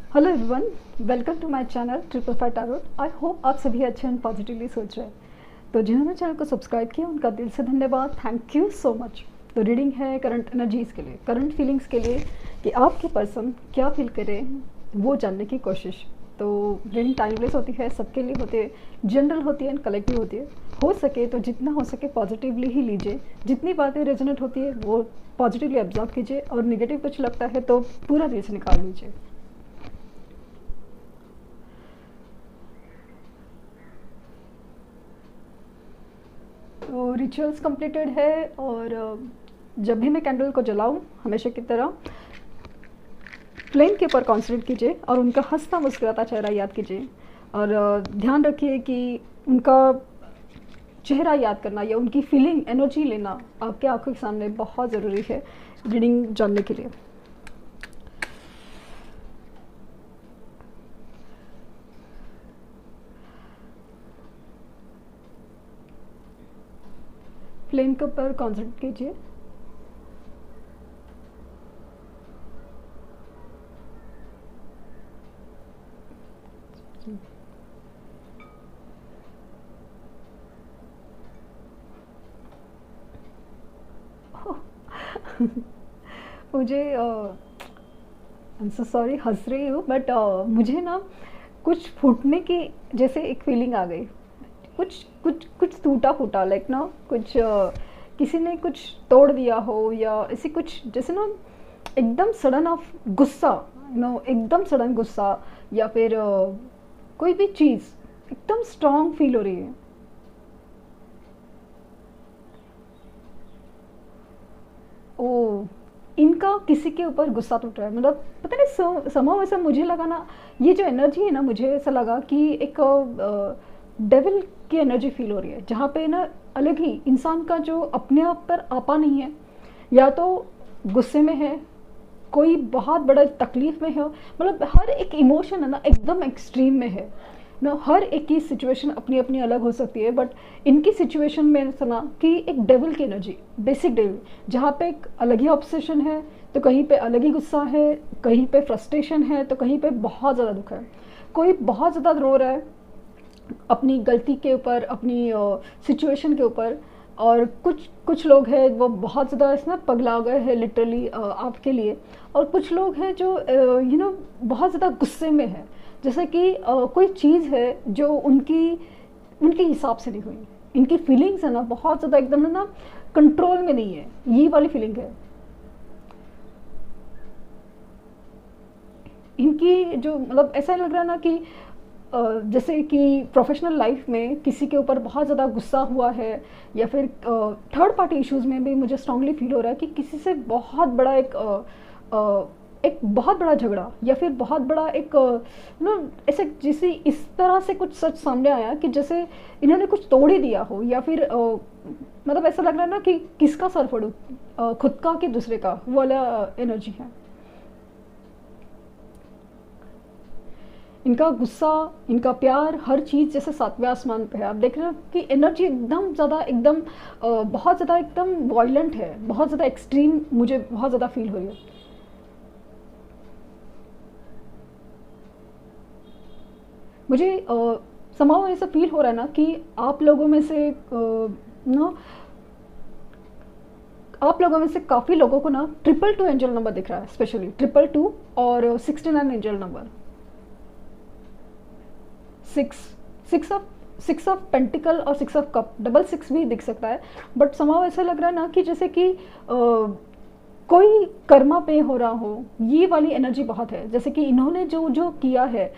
Hello everyone, welcome to my channel triple five tarot. I hope आप सभी अच्छे and positively सोच रहे हैं। तो जिन्होंने चैनल को सब्सक्राइब किया उनका दिल से धन्यवाद, थैंक यू सो मच। तो रीडिंग है करंट एनर्जीज़ के लिए, करंट फीलिंग्स के लिए कि आपके पर्सन क्या फील करे वो जानने की कोशिश। तो रीडिंग टाइमलेस होती है, सबके लिए होती है, जनरल होती है एंड कलेक्टिव होती है। हो सके तो जितना हो सके पॉजिटिवली ही लीजिए, जितनी बातें रेजोनेट होती है वो पॉजिटिवली ऑब्जर्व कीजिए, और निगेटिव कुछ लगता है तो पूरा दिल से निकाल लीजिए। तो रिचुअल्स कंप्लीटेड है, और जब भी मैं कैंडल को जलाऊं हमेशा की तरह फ्लेम के ऊपर कॉन्सेंट्रेट कीजिए और उनका हंसता मुस्कुराता चेहरा याद कीजिए। और ध्यान रखिए कि उनका चेहरा याद करना या उनकी फीलिंग एनर्जी लेना आपके आंखों के सामने बहुत ज़रूरी है रीडिंग जानने के लिए। फ्लेम के ऊपर कॉन्सेंट्रेट कीजिए। मुझे आई एम सो सॉरी, हंस रही हूँ बट मुझे ना कुछ फूटने की जैसे एक फीलिंग आ गई। कुछ कुछ कुछ टूटा फूटा, लाइक ना कुछ किसी ने कुछ तोड़ दिया हो, या ऐसी कुछ जैसे ना एकदम सडन ऑफ गुस्सा, एकदम सडन गुस्सा, या फिर कोई भी चीज़ एकदम स्ट्रांग फील हो रही है। ओ, इनका किसी के ऊपर गुस्सा टूट रहा है, मतलब पता नहीं समाव ऐसा मुझे लगा ना, ये जो एनर्जी है ना, मुझे ऐसा लगा कि एक डेविल की एनर्जी फील हो रही है, जहाँ पे ना अलग ही इंसान का जो अपने आप पर आपा नहीं है, या तो गुस्से में है, कोई बहुत बड़ा तकलीफ में है, मतलब हर एक इमोशन है ना एकदम एक्सट्रीम में है ना। हर एक की सिचुएशन अपनी अपनी अलग हो सकती है, बट इनकी सिचुएशन में सुना कि एक डेविल की एनर्जी, बेसिक डेविल, जहाँ पे एक अलग ही ऑब्सेशन है, तो कहीं पे अलग ही गुस्सा है, कहीं पे फ्रस्ट्रेशन है, तो कहीं पे बहुत ज़्यादा दुख है। कोई बहुत ज़्यादा रो रहा है अपनी गलती के ऊपर, अपनी सिचुएशन के ऊपर, और कुछ कुछ लोग हैं वो बहुत ज़्यादा इसमें पगला गए हैं लिटरली आपके लिए। और कुछ लोग हैं जो बहुत ज़्यादा गुस्से में है, जैसे कि कोई चीज़ है जो उनकी उनके हिसाब से नहीं हुई। इनकी फीलिंग्स है ना बहुत ज़्यादा एकदम ना कंट्रोल में नहीं है, ये वाली फीलिंग है इनकी। जो मतलब ऐसा लग रहा है ना कि जैसे कि प्रोफेशनल लाइफ में किसी के ऊपर बहुत ज़्यादा गुस्सा हुआ है, या फिर थर्ड पार्टी इश्यूज़ में भी मुझे स्ट्रांगली फील हो रहा है कि किसी से बहुत बड़ा एक बहुत बड़ा झगड़ा, या फिर बहुत बड़ा एक ऐसे जैसे इस तरह से कुछ सच सामने आया कि जैसे इन्होंने कुछ तोड़ ही दिया हो, या फिर मतलब ऐसा लग रहा है ना कि किसका सर फोड़ू, खुद का कि दूसरे का, वो वाला एनर्जी है इनका। गुस्सा, इनका प्यार, हर चीज़ जैसे सातवें आसमान पे है। आप देख रहे हो कि एनर्जी एकदम ज़्यादा एकदम बहुत ज़्यादा एकदम वायलेंट है, बहुत ज़्यादा एक्सट्रीम, मुझे बहुत ज़्यादा फील हो रही है। मुझे समाव ऐसा फील हो रहा है ना कि आप लोगों में से ना आप लोगों में से काफ़ी लोगों को ना 222 एंजल नंबर दिख रहा है, स्पेशली 222 और 69 angel number, six six of pentacle और 6 ऑफ कप, डबल 6 भी दिख सकता है। बट समाव ऐसा लग रहा है ना कि जैसे कि कोई कर्मा पे हो रहा हो, ये वाली एनर्जी बहुत है। जैसे कि इन्होंने जो जो किया है,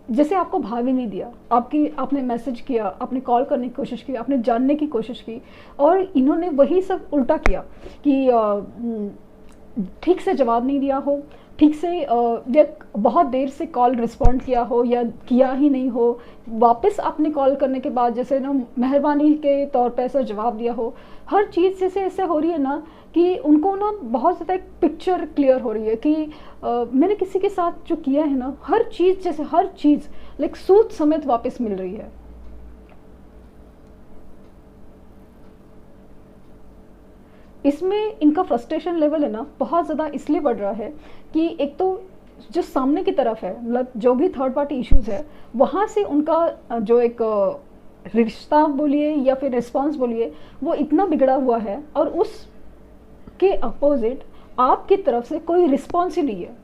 जैसे आपको भाव ही नहीं दिया, आपने मैसेज किया, आपने कॉल करने की कोशिश की, आपने जानने की कोशिश की, और इन्होंने वही सब उल्टा किया कि ठीक से जवाब नहीं दिया हो, ठीक से या बहुत देर से कॉल रिस्पॉन्ड किया हो, या किया ही नहीं हो, वापस आपने कॉल करने के बाद जैसे ना मेहरबानी के तौर पे ऐसा जवाब दिया हो। हर चीज़ जैसे ऐसे हो रही है ना कि उनको ना बहुत ज़्यादा एक पिक्चर क्लियर हो रही है कि मैंने किसी के साथ जो किया है ना, हर चीज़ जैसे हर चीज़ लाइक सूद समेत वापस मिल रही है। इसमें इनका फ्रस्ट्रेशन लेवल है ना बहुत ज़्यादा इसलिए बढ़ रहा है कि एक तो जो सामने की तरफ है, मतलब जो भी थर्ड पार्टी इश्यूज है, वहाँ से उनका जो एक रिश्ता बोलिए या फिर रिस्पॉन्स बोलिए, वो इतना बिगड़ा हुआ है, और उसके अपोजिट आपकी तरफ से कोई रिस्पॉन्स ही नहीं है,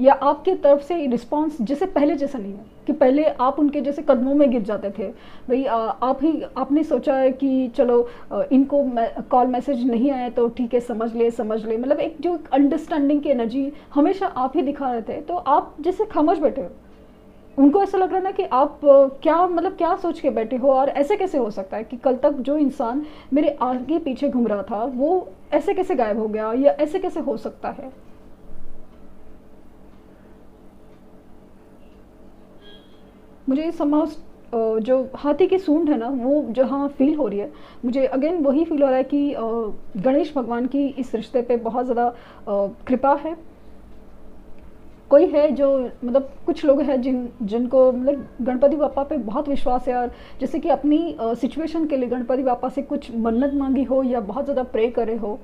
या आपकी तरफ से रिस्पॉन्स जैसे पहले जैसा नहीं है, कि पहले आप उनके जैसे कदमों में गिर जाते थे। भाई आपने सोचा है कि चलो इनको कॉल मैसेज नहीं आया तो ठीक है, समझ ले, मतलब एक जो अंडरस्टैंडिंग की एनर्जी हमेशा आप ही दिखा रहे थे, तो आप जैसे खामोश बैठे हो। उनको ऐसा लग रहा ना कि आप क्या सोच के बैठे हो, और ऐसे कैसे हो सकता है कि कल तक जो इंसान मेरे आगे पीछे घूम रहा था वो ऐसे कैसे गायब हो गया, या ऐसे कैसे हो सकता है। मुझे समाज जो हाथी की सूंड है ना, वो जहाँ फील हो रही है, मुझे अगेन वही फील हो रहा है कि गणेश भगवान की इस रिश्ते पे बहुत ज़्यादा कृपा है। कोई है जो, मतलब कुछ लोग हैं जिनको मतलब गणपति बापा पे बहुत विश्वास है, और जैसे कि अपनी सिचुएशन के लिए गणपति बापा से कुछ मन्नत मांगी हो या बहुत ज़्यादा प्रे करे हो।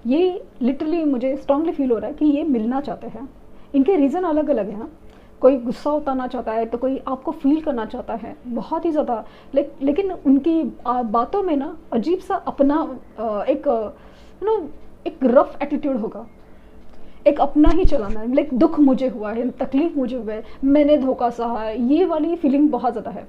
ये लिटरली मुझे स्ट्रांगली फील हो रहा है कि ये मिलना चाहते हैं। इनके रीज़न अलग अलग हैं। कोई गुस्सा उतारना चाहता है, तो कोई आपको फील करना चाहता है बहुत ही ज़्यादा। लेकिन उनकी बातों में ना अजीब सा अपना एक एक रफ एटीट्यूड होगा, एक अपना ही चलाना है। लाइक दुख मुझे हुआ है, तकलीफ मुझे हुआ है, मैंने धोखा सहा है, ये वाली फीलिंग बहुत ज़्यादा है।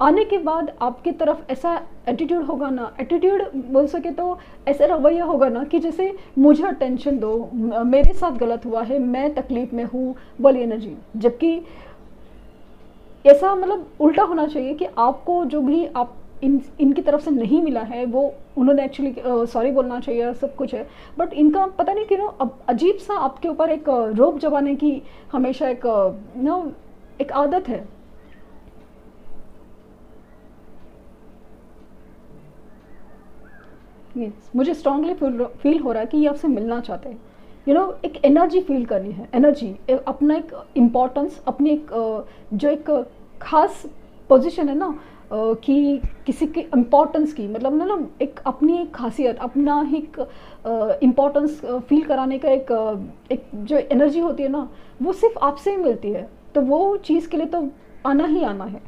आने के बाद आपकी तरफ ऐसा एटीट्यूड होगा ना, एटीट्यूड बोल सके तो ऐसा रवैया होगा ना कि जैसे मुझे अटेंशन दो, मेरे साथ गलत हुआ है, मैं तकलीफ में हूँ वाली एनर्जी। जबकि ऐसा मतलब उल्टा होना चाहिए कि आपको जो भी आप इनकी तरफ से नहीं मिला है वो उन्होंने एक्चुअली सॉरी बोलना चाहिए, सब कुछ है। बट इनका पता नहीं क्यों अब अजीब सा आपके ऊपर एक रोब जमाने की हमेशा एक एक आदत है। मुझे स्ट्रांगली फील हो रहा है कि ये आपसे मिलना चाहते हैं। एक एनर्जी फील करनी है, एनर्जी अपना एक इम्पोर्टेंस, अपनी एक जो एक खास पोजीशन है ना, कि किसी के इम्पोर्टेंस की मतलब ना एक अपनी एक खासियत, अपना ही एक इम्पोर्टेंस फील कराने का एक जो एनर्जी होती है ना, वो सिर्फ आपसे ही मिलती है। तो वो चीज़ के लिए तो आना ही आना है,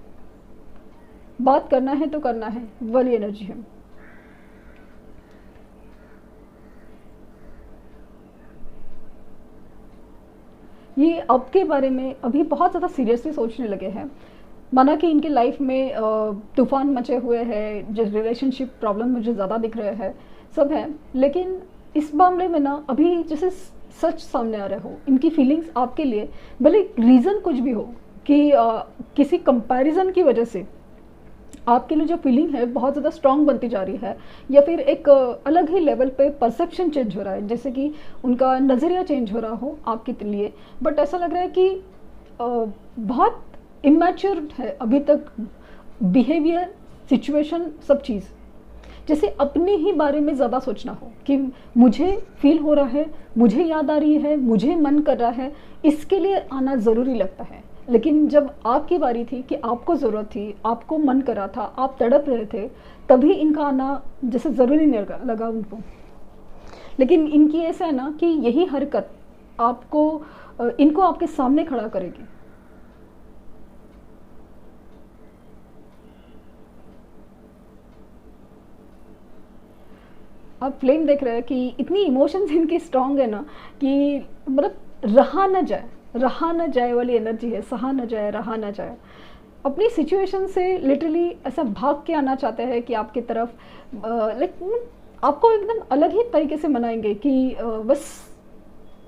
बात करना है तो करना है, वाली एनर्जी है। ये अब के बारे में अभी बहुत ज़्यादा सीरियसली सोचने लगे हैं, माना कि इनके लाइफ में तूफान मचे हुए हैं, जो रिलेशनशिप प्रॉब्लम मुझे ज़्यादा दिख रहे हैं, सब है। लेकिन इस मामले में ना अभी जैसे सच सामने आ रहे हो, इनकी फीलिंग्स आपके लिए भले रीज़न कुछ भी हो कि किसी कंपैरिजन की वजह से आपके लिए जो फीलिंग है बहुत ज़्यादा स्ट्रांग बनती जा रही है, या फिर एक अलग ही लेवल पे परसेप्शन चेंज हो रहा है, जैसे कि उनका नज़रिया चेंज हो रहा हो आपके लिए। बट ऐसा लग रहा है कि बहुत इमैच्योर है अभी तक, बिहेवियर, सिचुएशन, सब चीज़। जैसे अपने ही बारे में ज़्यादा सोचना हो कि मुझे फील हो रहा है, मुझे याद आ रही है, मुझे मन कर रहा है, इसके लिए आना ज़रूरी लगता है। लेकिन जब आपकी बारी थी कि आपको ज़रूरत थी, आपको मन कर रहा था, आप तड़प रहे थे, तभी इनका आना जैसे ज़रूरी नहीं लगा उनको। लेकिन इनकी ऐसा है ना कि यही हरकत आपको इनको आपके सामने खड़ा करेगी। आप फ्लेम देख रहे हैं कि इतनी इमोशंस इनकी स्ट्रांग है ना कि मतलब रहा न जाए वाली एनर्जी है, सहा न जाए, रहा न जाए। अपनी सिचुएशन से लिटरली ऐसा भाग के आना चाहते हैं कि आपकी तरफ लाइक आपको एकदम अलग ही तरीके से मनाएंगे कि बस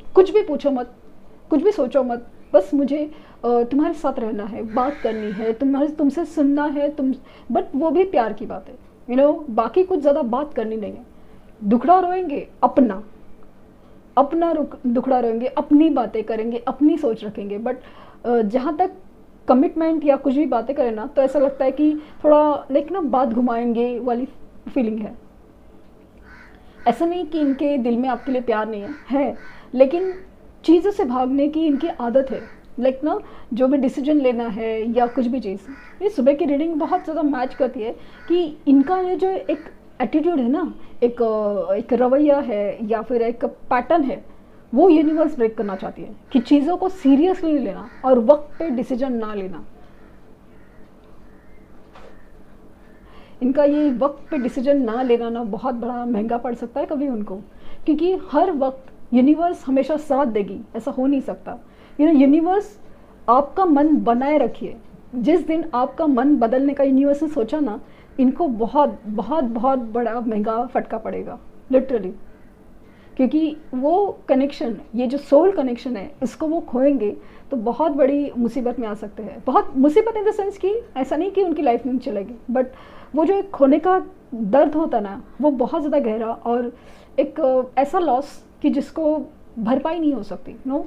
कुछ भी पूछो मत, कुछ भी सोचो मत, बस मुझे तुम्हारे साथ रहना है, बात करनी है, तुमसे सुनना है बट वो भी प्यार की बात है। बाकी कुछ ज़्यादा बात करनी नहीं है। दुखड़ा रोएंगे अपना दुखड़ा रोएंगे, अपनी बातें करेंगे, अपनी सोच रखेंगे। बट जहाँ तक कमिटमेंट या कुछ भी बातें करें ना, तो ऐसा लगता है कि थोड़ा लाइक ना बात घुमाएंगे वाली फीलिंग है। ऐसा नहीं कि इनके दिल में आपके लिए प्यार नहीं है, लेकिन चीज़ों से भागने की इनकी आदत है। लाइक ना जो भी डिसीजन लेना है या कुछ भी चीज़, ये सुबह की रीडिंग बहुत ज़्यादा मैच करती है कि इनका ये जो एक एटीट्यूड है ना, एक रवैया है या फिर एक पैटर्न है, वो यूनिवर्स ब्रेक करना चाहती है कि चीज़ों को सीरियसली नहीं लेना और वक्त पे डिसीजन ना लेना। इनका ये वक्त पे डिसीजन ना लेना ना बहुत बड़ा महंगा पड़ सकता है कभी उनको, क्योंकि हर वक्त यूनिवर्स हमेशा साथ देगी ऐसा हो नहीं सकता। यूनिवर्स आपका मन बनाए रखिए, जिस दिन आपका मन बदलने का यूनिवर्स ने सोचा ना, इनको बहुत बहुत बहुत बड़ा महंगा फटका पड़ेगा लिटरली, क्योंकि वो कनेक्शन, ये जो सोल कनेक्शन है, इसको वो खोएंगे तो बहुत बड़ी मुसीबत में आ सकते हैं। बहुत मुसीबत इन द सेंस कि ऐसा नहीं कि उनकी लाइफ नहीं चलेगी, बट वो जो एक खोने का दर्द होता ना, वो बहुत ज़्यादा गहरा और एक ऐसा लॉस कि जिसको भरपाई नहीं हो सकती। नो,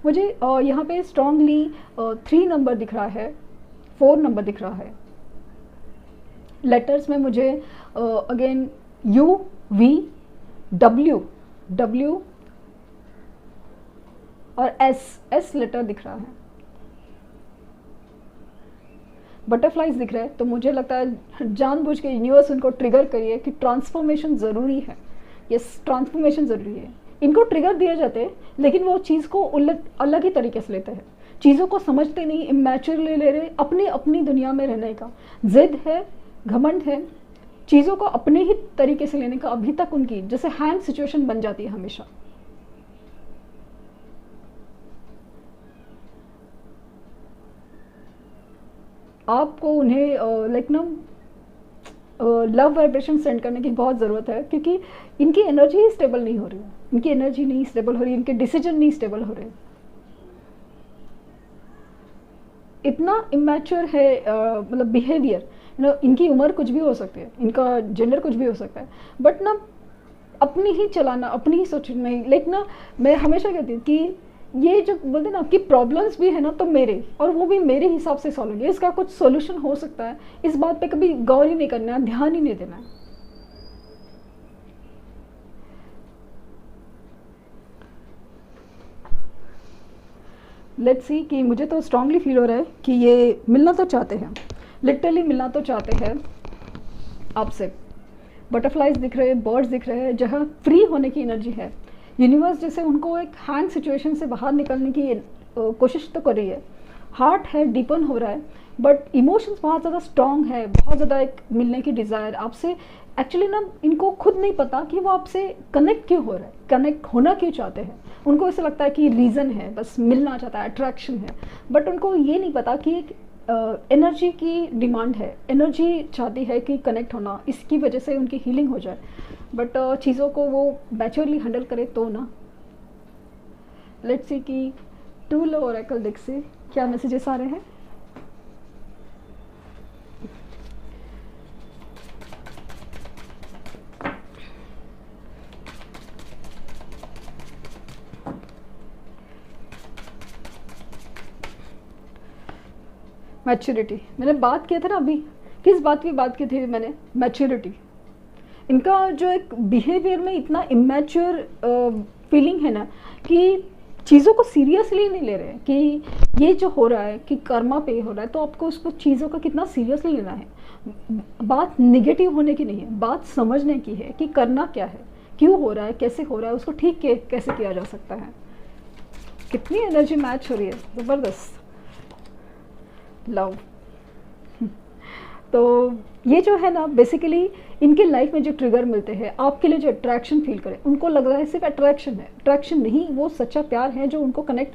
मुझे यहाँ पे स्ट्रांगली 3 नंबर दिख रहा है, 4 नंबर दिख रहा है। लेटर्स में मुझे अगेन U, V, W और S लेटर दिख रहा है। बटरफ्लाइज दिख रहे हैं, तो मुझे लगता है जानबूझ के यूनिवर्स उनको ट्रिगर करिए कि ट्रांसफॉर्मेशन ज़रूरी है। यस, ट्रांसफॉर्मेशन ज़रूरी है। इनको ट्रिगर दिए जाते हैं, लेकिन वो चीज़ को अलग ही तरीके से लेते हैं, चीज़ों को समझते नहीं, इमेच्योरली ले रहे, अपनी अपनी दुनिया में रहने का जिद है, घमंड है, चीज़ों को अपने ही तरीके से लेने का अभी तक उनकी जैसे हैंड सिचुएशन बन जाती है हमेशा। आपको उन्हें लाइक ना लव वाइब्रेशन सेंड करने की बहुत ज़रूरत है, क्योंकि इनकी एनर्जी ही स्टेबल नहीं हो रही है, इनकी एनर्जी नहीं स्टेबल हो रही, इनके डिसीजन नहीं स्टेबल हो रहे। इतना इमेच्योर है मतलब बिहेवियर, इनकी उम्र कुछ भी हो सकती है, इनका जेंडर कुछ भी हो सकता है, बट ना अपनी ही चलाना, अपनी ही सोचना, लाइक ना मैं हमेशा कहती हूँ कि ये जो बोलते ना कि प्रॉब्लम्स भी है ना तो मेरे, और वो भी मेरे हिसाब से सॉल्व होंगे, इसका कुछ सॉल्यूशन हो सकता है, इस बात पे कभी गौर ही नहीं करना है, ध्यान ही नहीं देना है। लेट्स सी कि मुझे तो स्ट्रांगली फील हो रहा है कि ये मिलना तो चाहते हैं, लिटरली मिलना तो चाहते हैं आपसे। बटरफ्लाइज दिख रहे हैं, बर्ड्स दिख रहे हैं, जहाँ फ्री होने की एनर्जी है। यूनिवर्स जैसे उनको एक हैंग सिचुएशन से बाहर निकलने की कोशिश तो कर रही है, हार्ट है डीपन हो रहा है, बट इमोशंस बहुत ज़्यादा स्ट्रॉन्ग है, बहुत ज़्यादा एक मिलने की डिज़ायर आपसे। एक्चुअली ना इनको खुद नहीं पता कि वो आपसे कनेक्ट क्यों हो रहा है, कनेक्ट होना क्यों चाहते हैं। उनको ऐसा लगता है कि रीज़न है, बस मिलना चाहता है, अट्रैक्शन है, बट उनको ये नहीं पता कि एक एनर्जी की डिमांड है, एनर्जी चाहती है कि कनेक्ट होना, इसकी वजह से उनकी हीलिंग हो जाए। बट चीज़ों को वो मैच्योरली हैंडल करे तो ना। लेट्स सी कि टूल ओरेकल डेक से क्या मैसेजेस आ रहे हैं। मैच्योरिटी, मैंने बात किया था ना अभी, किस बात की बात की थी मैंने, मैच्योरिटी। इनका जो एक बिहेवियर में इतना इमेच्योर फीलिंग है ना कि चीज़ों को सीरियसली नहीं ले रहे कि ये जो हो रहा है कि कर्मा पे हो रहा है, तो आपको उसको चीज़ों का कितना सीरियसली लेना है। बात निगेटिव होने की नहीं है, बात समझने की है कि करना क्या है, क्यों हो रहा है, कैसे हो रहा है, उसको ठीक कैसे किया जा सकता है। कितनी एनर्जी मैच हो रही है, ज़बरदस्त। लव तो ये जो है ना बेसिकली इनके लाइफ में जो ट्रिगर मिलते हैं आपके लिए, जो अट्रैक्शन फील करें, उनको लग रहा है सिर्फ अट्रैक्शन है, अट्रैक्शन नहीं, वो सच्चा प्यार है जो उनको कनेक्ट,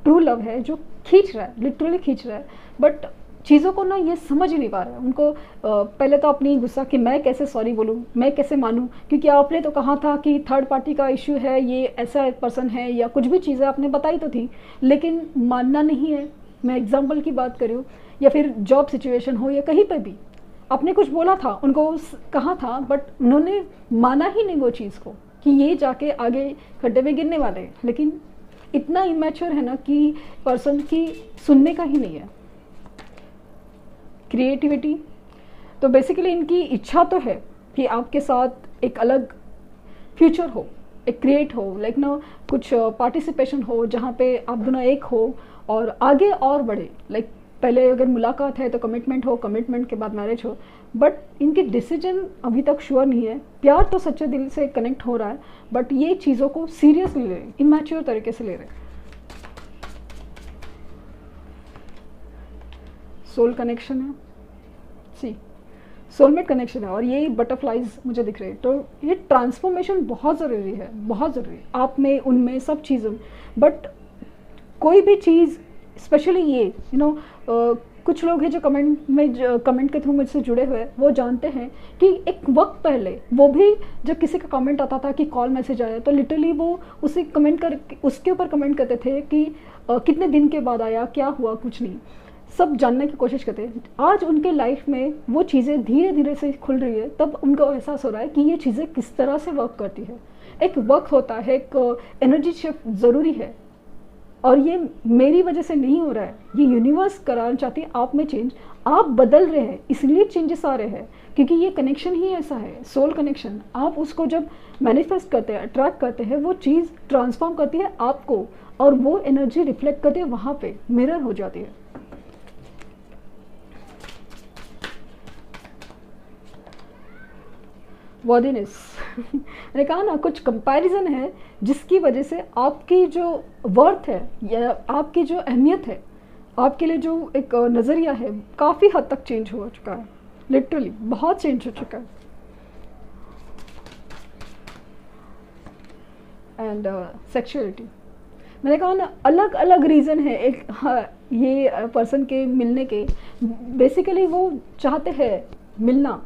ट्रू लव है जो खींच रहा है, लिटरली खींच रहा है। बट चीज़ों को ना ये समझ ही नहीं पा रहा है। उनको पहले तो अपनी गुस्सा कि मैं कैसे सॉरी बोलूँ, मैं कैसे मानूँ, क्योंकि आपने तो कहा था कि थर्ड पार्टी का इश्यू है, ये ऐसा एक पर्सन है, या कुछ भी चीज़ें आपने बताई तो थी, लेकिन मानना नहीं है। मैं एग्जाम्पल की बात करूँ, या फिर जॉब सिचुएशन हो, या कहीं पर भी आपने कुछ बोला था, उनको कहा था, बट उन्होंने माना ही नहीं वो चीज़ को कि ये जाके आगे खड्डे में गिरने वाले हैं। लेकिन इतना इमेच्योर है ना कि पर्सन की सुनने का ही नहीं है। क्रिएटिविटी, तो बेसिकली इनकी इच्छा तो है कि आपके साथ एक अलग फ्यूचर हो, एक क्रिएट हो, लाइक ना कुछ पार्टिसिपेशन हो जहाँ पे आप दोनों एक हो और आगे और बढ़े। लाइक पहले अगर मुलाकात है तो कमिटमेंट हो, कमिटमेंट के बाद मैरिज हो, बट इनके डिसीजन अभी तक श्योर नहीं है। प्यार तो सच्चे दिल से कनेक्ट हो रहा है, बट ये चीज़ों को सीरियसली ले रहे हैं, इमैच्योर तरीके से ले रहे हैं। सोल कनेक्शन है, सी सोलमेट कनेक्शन है, और ये बटरफ्लाइज मुझे दिख रहे हैं। तो ये ट्रांसफॉर्मेशन बहुत ज़रूरी है, बहुत ज़रूरी है, आप में, उनमें, सब चीज़ों में। बट कोई भी चीज़, स्पेशली ये कुछ लोग हैं जो कमेंट के थ्रू मुझसे जुड़े हुए, वो जानते हैं कि एक वक्त पहले वो भी जब किसी का कमेंट आता था कि कॉल मैसेज आया, तो लिटरली वो उसे कमेंट कर उसके ऊपर कमेंट करते थे कि कितने दिन के बाद आया, क्या हुआ, कुछ नहीं, सब जानने की कोशिश करते हैं। आज उनके लाइफ में वो चीज़ें धीरे धीरे से खुल रही है, तब उनको एहसास हो रहा है कि ये चीज़ें किस तरह से वर्क करती है। एक वक्त होता है, एक एनर्जी शिफ्ट ज़रूरी है, और ये मेरी वजह से नहीं हो रहा है, ये यूनिवर्स कराना चाहती है आप में चेंज। आप बदल रहे हैं, इसलिए चेंजेस आ रहे हैं, क्योंकि ये कनेक्शन ही ऐसा है, सोल कनेक्शन। आप उसको जब मैनिफेस्ट करते हैं, अट्रैक्ट करते हैं, वो चीज़ ट्रांसफॉर्म करती है आपको, और वो एनर्जी रिफ्लेक्ट करती है, वहाँ पे मिरर हो जाती है। वर्दीनेस मैंने कहा ना, कुछ कंपैरिजन है जिसकी वजह से आपकी जो वर्थ है या आपकी जो अहमियत है, आपके लिए जो एक नज़रिया है, काफ़ी हद तक चेंज हो चुका है, लिटरली बहुत चेंज हो चुका है। एंड सेक्सुअलिटी, मैंने कहा ना, अलग अलग रीज़न है एक, हाँ, ये पर्सन के मिलने के। बेसिकली वो चाहते हैं मिलना,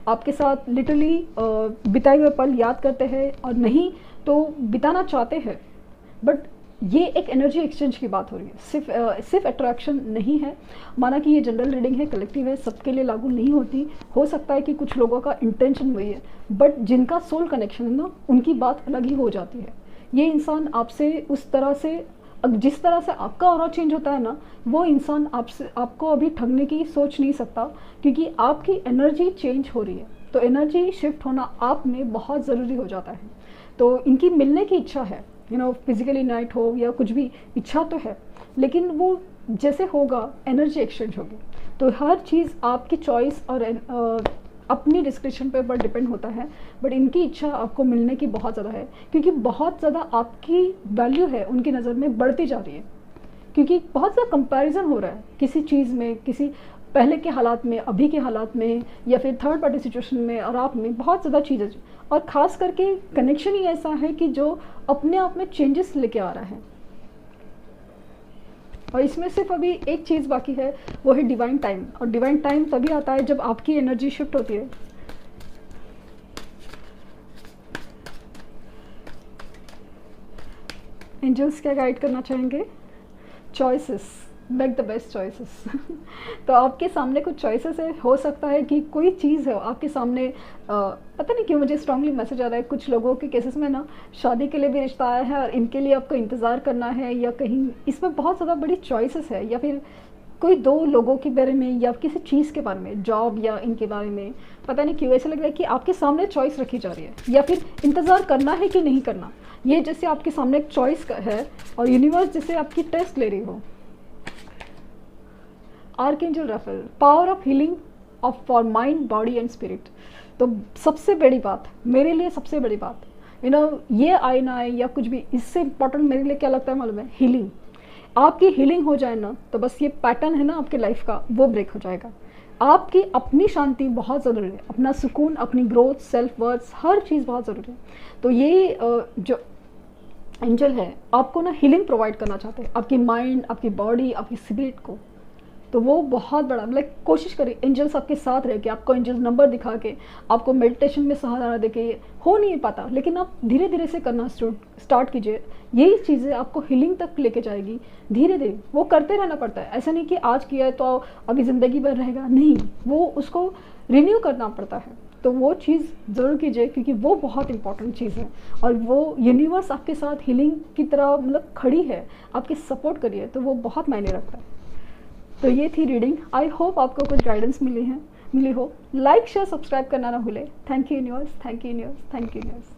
आपके साथ लिटरली बिताए हुए पल याद करते हैं, और नहीं तो बिताना चाहते हैं। बट ये एक एनर्जी एक्सचेंज की बात हो रही है, सिर्फ अट्रैक्शन नहीं है। माना कि ये जनरल रीडिंग है, कलेक्टिव है, सबके लिए लागू नहीं होती। हो सकता है कि कुछ लोगों का इंटेंशन वही है, बट जिनका सोल कनेक्शन है ना, उनकी बात अलग ही हो जाती है। ये इंसान आपसे उस तरह से, जिस तरह से आपका ऑरा चेंज होता है ना, वो इंसान आपको अभी ठगने की सोच नहीं सकता, क्योंकि आपकी एनर्जी चेंज हो रही है। तो एनर्जी शिफ्ट होना आप में बहुत ज़रूरी हो जाता है। तो इनकी मिलने की इच्छा है, फिजिकली नाइट हो या कुछ भी, इच्छा तो है, लेकिन वो जैसे होगा एनर्जी एक्सचेंज होगी। तो हर चीज़ आपकी चॉइस और अपनी डिस्क्रिप्शन पर डिपेंड होता है। बट इनकी इच्छा आपको मिलने की बहुत ज़्यादा है, क्योंकि बहुत ज़्यादा आपकी वैल्यू है उनकी नज़र में बढ़ती जा रही है, क्योंकि बहुत ज़्यादा कंपैरिजन हो रहा है किसी चीज़ में, किसी पहले के हालात में, अभी के हालात में, या फिर थर्ड पार्टी सिचुएशन में, और आप में बहुत ज़्यादा चीज़ें। और ख़ास करके कनेक्शन ही ऐसा है कि जो अपने आप में चेंजेस लेके आ रहा है। और इसमें सिर्फ अभी एक चीज़ बाकी है, वो है डिवाइन टाइम। और डिवाइन टाइम तभी आता है जब आपकी एनर्जी शिफ्ट होती है। एंजल्स क्या गाइड करना चाहेंगे? Choices, make the best choices. तो आपके सामने कुछ चॉइसेस है, हो सकता है कि कोई चीज़ है आपके सामने, पता नहीं क्यों मुझे स्ट्रांगली मैसेज आ रहा है, कुछ लोगों के केसेस में ना शादी के लिए भी रिश्ता आया है, और इनके लिए आपको इंतज़ार करना है, या कहीं इसमें बहुत ज़्यादा बड़ी चॉइसेस है, या फिर कोई दो लोगों के बारे में, या किसी चीज़ के बारे में, जॉब या इनके बारे में, पता नहीं क्यों ऐसा लग रहा है कि आपके सामने चॉइस रखी जा रही है, या फिर इंतज़ार करना है कि नहीं करना। ये जैसे आपके सामने एक चॉइस है, और यूनिवर्स जैसे आपकी टेस्ट ले रही हो। Archangel Raphael, power of healing of for mind, body and spirit. तो सबसे बड़ी बात, मेरे लिए सबसे बड़ी बात, ये आईना है या कुछ भी, इससे इंपॉर्टेंट मेरे लिए क्या लगता है मालूम है? हीलिंग। आपकी हीलिंग हो जाए ना, तो बस ये पैटर्न है ना आपके लाइफ का, वो ब्रेक हो जाएगा। आपकी अपनी शांति बहुत ज़रूरी है, अपना सुकून, अपनी ग्रोथ, सेल्फ वर्थ, हर चीज़ बहुत ज़रूरी है। तो ये जो एंजल है आपको ना हीलिंग प्रोवाइड करना चाहते हैं, आपकी माइंड, आपकी बॉडी, आपकी स्पिरिट को। तो वो बहुत बड़ा, मतलब कोशिश करिए एंजल्स आपके साथ रह के, आपको एंजल्स नंबर दिखा के, आपको मेडिटेशन में सहारा दे के, हो नहीं पाता, लेकिन आप धीरे धीरे से करना स्टार्ट कीजिए। यही चीज़ें आपको हीलिंग तक लेके जाएगी, धीरे धीरे। वो करते रहना पड़ता है, ऐसा नहीं कि आज किया है तो अभी ज़िंदगी भर रहेगा, नहीं, वो उसको रिन्यू करना पड़ता है। तो वो चीज़ ज़रूर कीजिए, क्योंकि वो बहुत इंपॉर्टेंट चीज़ है, और वो यूनिवर्स आपके साथ हीलिंग की तरह मतलब खड़ी है, आपकी सपोर्ट करिए, तो वो बहुत मायने रखता है। तो ये थी रीडिंग। आई होप आपको कुछ गाइडेंस मिली हो। लाइक शेयर सब्सक्राइब करना ना भूले। Thank you universe, thank you universe, thank you universe.